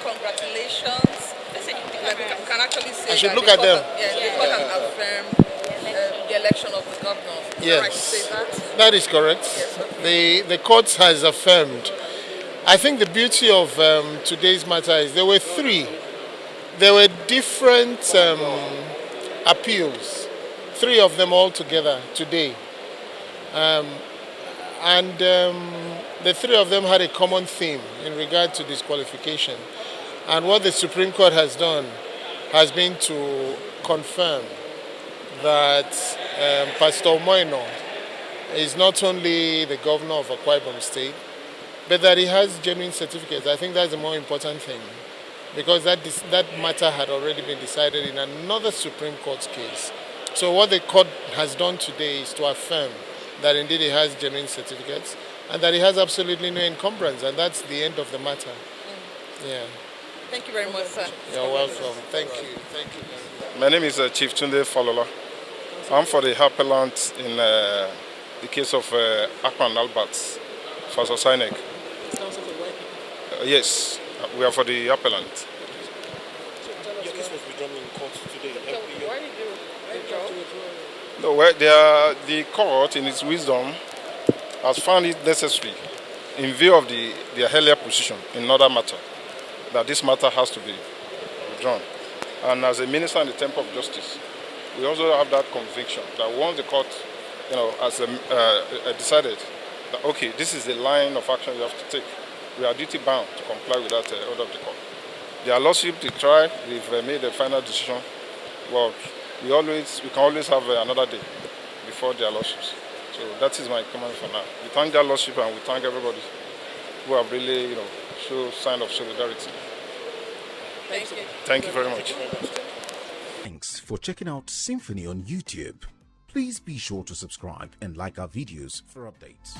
congratulations. Like we can actually say I should that look at them. The court has affirmed the election of the governor. Is that right to say that? That is correct. Yes, okay. The court has affirmed. I think the beauty of today's matter is there were three. There were different appeals, three of them all together today. The three of them had a common theme in regard to disqualification. And what the Supreme Court has done has been to confirm that Pastor Umo Eno is not only the governor of Akwa Ibom State, but that he has genuine certificates. I think that's the more important thing, because that matter had already been decided in another Supreme Court case. So what the court has done today is to affirm that indeed he has genuine certificates and that he has absolutely no encumbrance, and that's the end of the matter. Yeah. Thank you very much, sir. You're welcome. Thank you. Thank you. My name is Chief Tunde Falola. I'm for the appellant in the case of Akpan Bassey for SYNEC. Yes, we are for the appellant. Your case was withdrawn in court today. Why did you withdraw? No, well, the court, in its wisdom, has found it necessary, in view of their earlier position in another matter, that this matter has to be withdrawn. And as a minister in the Temple of Justice, we also have that conviction that once the court, has decided that, okay, this is the line of action you have to take, we are duty bound to comply with that order of the court. Their lordship, they try, they've made a final decision. Well, we can always have another day before their lordships. So that is my comment for now. We thank their lordship and we thank everybody who have really, show sign of solidarity. Thank you. Thank you very much. Thanks for checking out SYMFONI on YouTube. Please be sure to subscribe and like our videos for updates.